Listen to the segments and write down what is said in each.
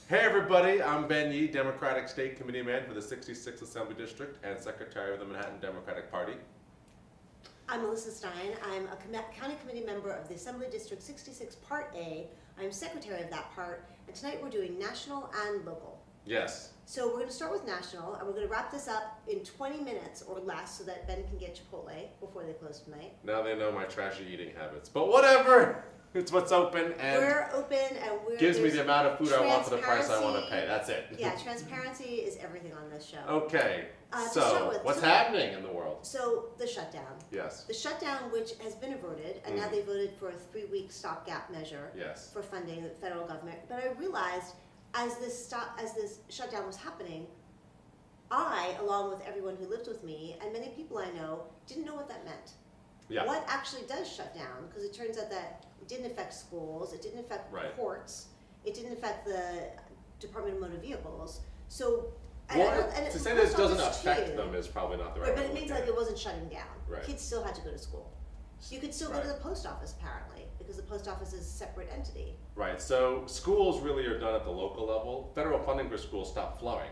Hey everybody, I'm Ben Yee, Democratic State Committee Man for the 66th Assembly District and Secretary of the Manhattan Democratic Party. I'm Melissa Stein. I'm a county committee member of the Assembly District 66 Part A. I'm secretary of that part, and tonight we're doing national and local. Yes. So we're going to start with national, and we're going to wrap this up in 20 minutes or less so that Ben can get Chipotle before they close tonight. Now they know my trashy eating habits, but whatever. It's what's open, and we're open, and gives me the amount of food I want for the price I want to pay. That's it. Yeah, transparency is everything on this show. Okay. To So start with, what's happening in the world? So the shutdown. Yes. The shutdown, which has been averted, and now they voted for a 3-week stopgap measure Yes. for funding the federal government. But I realized as this shutdown was happening, I, along with everyone who lived with me and many people I know, didn't know what that meant. Yeah. What actually does shut down? Because it turns out that it didn't affect schools, it didn't affect courts, it didn't affect the Department of Motor Vehicles. So Well, to say that it doesn't affect them is probably not the right Right, way but it to means look at like it wasn't shutting down. Right. Kids still had to go to school. You could still go to the post office apparently, because the post office is a separate entity. Right, so schools really are done at the local level. Federal funding for schools stopped flowing,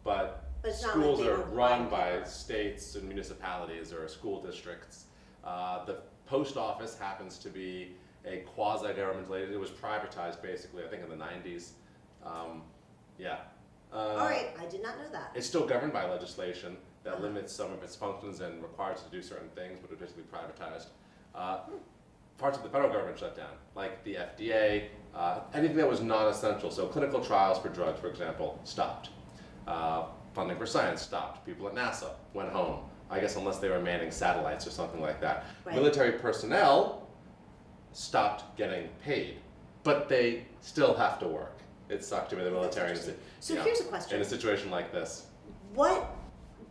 but it's not schools like they are were run buying by paper. states and municipalities or school districts. The post office happens to be a quasi-governmental agency. It was privatized basically, I think in the 90s. Yeah. All right, I did not know that. It's still governed by legislation that limits some of its functions and requires it to do certain things, but it's basically privatized. Parts of the federal government shut down, like the FDA, anything that was non-essential. So clinical trials for drugs, for example, stopped. Funding for science stopped. People at NASA went home, I guess unless they were manning satellites or something like that. Right. Military personnel stopped getting paid, but they still have to work. It sucked to be the military. So here's a question. In a situation like this. Why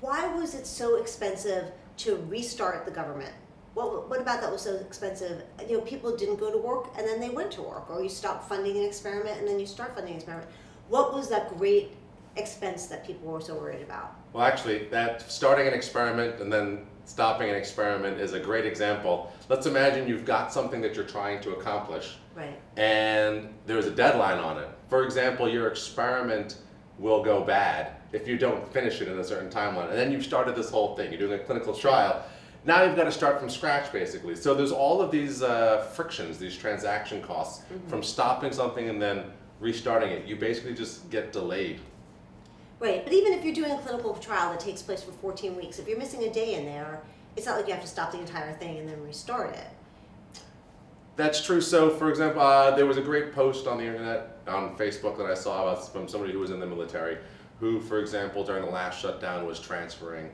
was it so expensive to restart the government? What about that was so expensive? You know, people didn't go to work and then they went to work, or you stopped funding an experiment and then you start funding an experiment. What was that great expense that people were so worried about? Well, actually, that starting an experiment and then stopping an experiment is a great example. Let's imagine you've got something that you're trying to accomplish, Right. and there's a deadline on it. For example, your experiment will go bad if you don't finish it in a certain timeline, and then you've started this whole thing. You're doing a clinical trial. Now you've got to start from scratch, basically. So there's all of these frictions, these transaction costs from stopping something and then restarting it. You basically just get delayed. Right, but even if you're doing a clinical trial that takes place for 14 weeks, if you're missing a day in there, it's not like you have to stop the entire thing and then restart it. That's true. So, for example, there was a great post on the internet, on Facebook, that I saw from somebody who was in the military, who, for example, during the last shutdown was transferring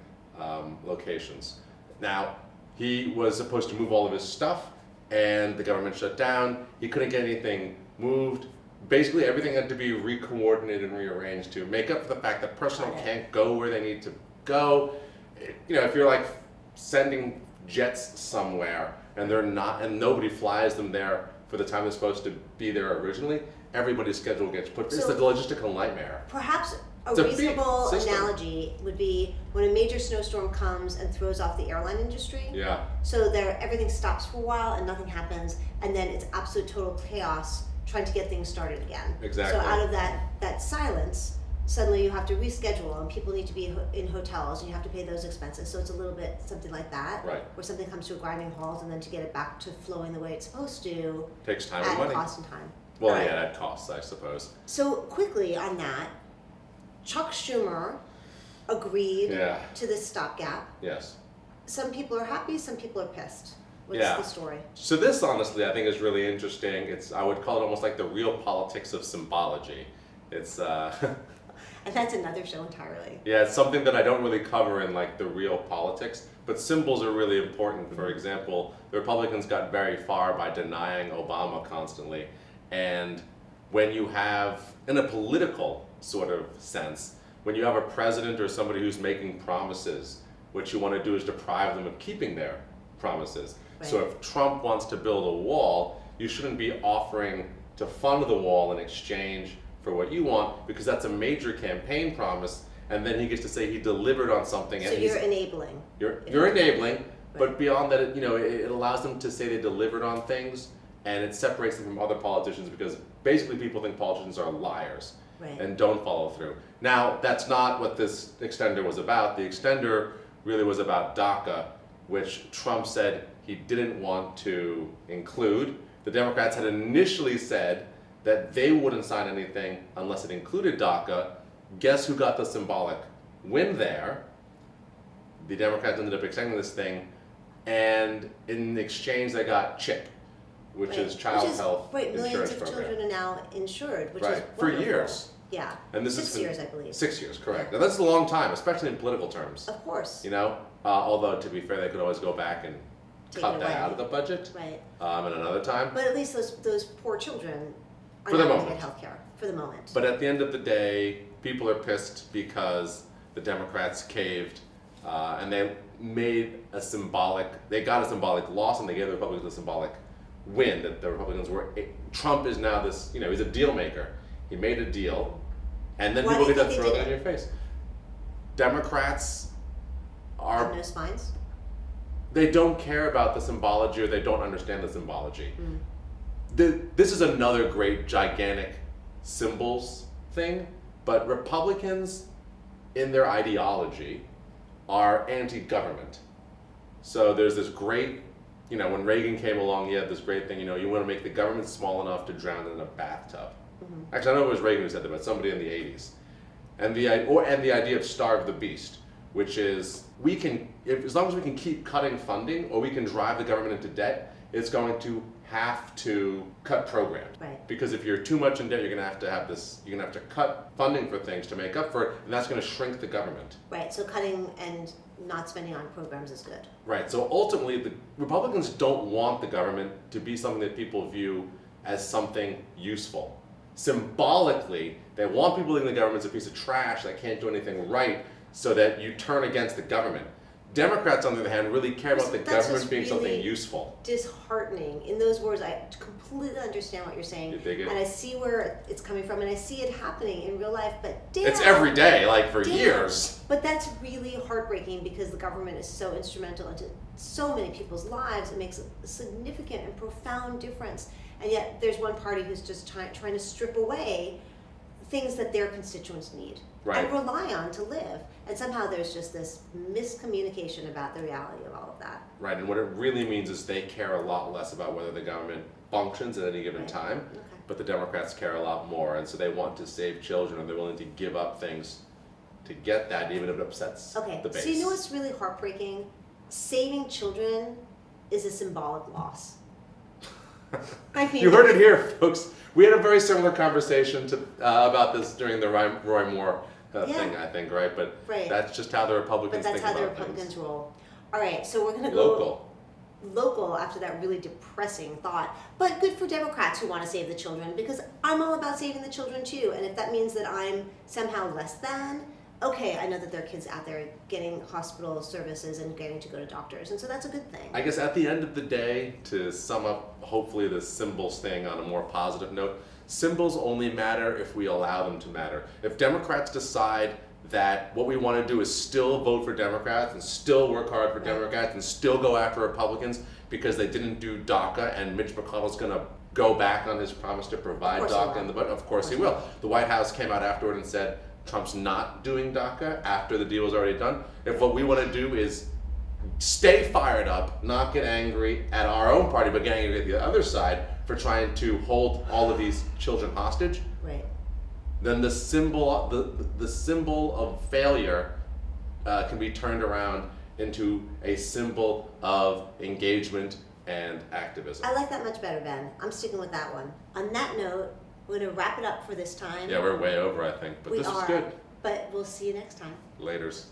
locations. Now, he was supposed to move all of his stuff, and the government shut down. He couldn't get anything moved. Basically, everything had to be re-coordinated and rearranged to make up for the fact that personnel can't go where they need to go. You know, if you're like sending jets somewhere and they're not, and nobody flies them there for the time they're supposed to be there originally, everybody's schedule gets put. It's a logistical nightmare. Perhaps a It's a reasonable big system. analogy would be when a major snowstorm comes and throws off the airline industry. Yeah. So everything stops for a while and nothing happens, and then it's absolute total chaos trying to get things started again. Exactly. So out of that silence, suddenly you have to reschedule, and people need to be in hotels, and you have to pay those expenses. So it's a little bit something like that, Right. where something comes to a grinding halt, and then to get it back to flowing the way it's supposed to, Takes time and add money. cost and time. Well, Right. yeah, that costs, I suppose. So quickly on that, Chuck Schumer agreed Yeah. to this stopgap. Yes. Some people are happy, some people are pissed. What's Yeah. the story? So this, honestly, I think is really interesting. I would call it almost like the real politics of symbology. It's And that's another show entirely. yeah, it's something that I don't really cover in like the real politics, but symbols are really important. For example, the Republicans got very far by denying Obama constantly, and when you have, in a political sort of sense, when you have a president or somebody who's making promises, what you want to do is deprive them of keeping their promises. So Right. if Trump wants to build a wall, you shouldn't be offering to fund the wall in exchange for what you want, because that's a major campaign promise, and then he gets to say he delivered on something. So And you're enabling. you're enabling, Right. but beyond that, it allows them to say they delivered on things, and it separates them from other politicians, because basically people think politicians are liars. Right. and don't follow through. Now, that's not what this extender was about. The extender really was about DACA, which Trump said he didn't want to include. The Democrats had initially said that they wouldn't sign anything unless it included DACA. Guess who got the symbolic win there? The Democrats ended up extending this thing, and in exchange they got CHIP, which is Child Health millions Insurance of Program. children are now insured, which is Right, for wonderful. years. Yeah, And this 6 is years, I believe. 6 years, correct. Now that's a long time, especially in political terms. Of course. You know, although to be fair, they could always go back and Take cut it that away. out of the budget Right. at another time. But at least those poor children are For the not going to moment. get health care for the moment. But at the end of the day, people are pissed because the Democrats caved, and they got a symbolic loss, and they gave the Republicans a symbolic win. That the Republicans were. Trump is now this. You know, he's a deal maker. He made a deal, and then Why people do you get to think throw they that in did your face. Democrats are. Have no spines. They don't care about the symbology, or they don't understand the symbology. This is another great, gigantic symbols thing, but Republicans, in their ideology, are anti-government. So there's this great, you know, when Reagan came along, he had this great thing, you know, you want to make the government small enough to drown in a bathtub. Actually, I don't know if it was Reagan who said that, but somebody in the 80s. And the idea of starve the beast, which is as long as we can keep cutting funding, or we can drive the government into debt, it's going to have to cut programs. Right. Because if you're too much in debt, you're going to have to cut funding for things to make up for it, and that's going to shrink the government. Right. So cutting and not spending on programs is good. Right. So ultimately, the Republicans don't want the government to be something that people view as something useful. Symbolically, they want people to think the government's a piece of trash that can't do anything right, so that you turn against the government. Democrats, on the other hand, really care about the That's government just being something really useful. Disheartening. In those words, I completely understand what you're saying. You dig it? And I see where it's coming from, and I see it happening in real life, but damn. It's every day, like for Damn. years. But that's really heartbreaking because the government is so instrumental into so many people's lives. It makes a significant and profound difference. And yet there's one party who's just trying to strip away things that their constituents need Right. and rely on to live. And somehow there's just this miscommunication about the reality of all of that. Right, and what it really means is they care a lot less about whether the government functions at any given Right. time, Okay. but the Democrats care a lot more, and so they want to save children, and they're willing to give up things to get that, even if it upsets Okay, the base. so you know what's really heartbreaking? Saving children is a symbolic loss. I mean, You heard it here, folks. We had a very similar conversation about this during the Roy Moore thing, I think, right? But Right. that's just how the Republicans But that's think how the about Republicans things. roll. All right, so we're going to go Local. after that really depressing thought. But good for Democrats who want to save the children, because I'm all about saving the children too. And if that means that I'm somehow less than, okay, I know that there are kids out there getting hospital services and getting to go to doctors, and so that's a good thing. I guess at the end of the day, to sum up hopefully the symbols thing on a more positive note, symbols only matter if we allow them to matter. If Democrats decide that what we want to do is still vote for Democrats and still work hard for Democrats and still go after Republicans because they didn't do DACA, and Mitch McConnell's going to go back on his promise to provide Of course he DACA will. in the budget, of course he will. The White House came out afterward and said Trump's not doing DACA after the deal was already done. If what we want to do is stay fired up, not get angry at our own party, but get angry at the other side for trying to hold all of these children hostage, Right. then the symbol of failure can be turned around into a symbol of engagement and activism. I like that much better, Ben. I'm sticking with that one. On that note, we're going to wrap it up for this time. Yeah, we're way over, I think, but We this are, is good. but we'll see you next time. Laters.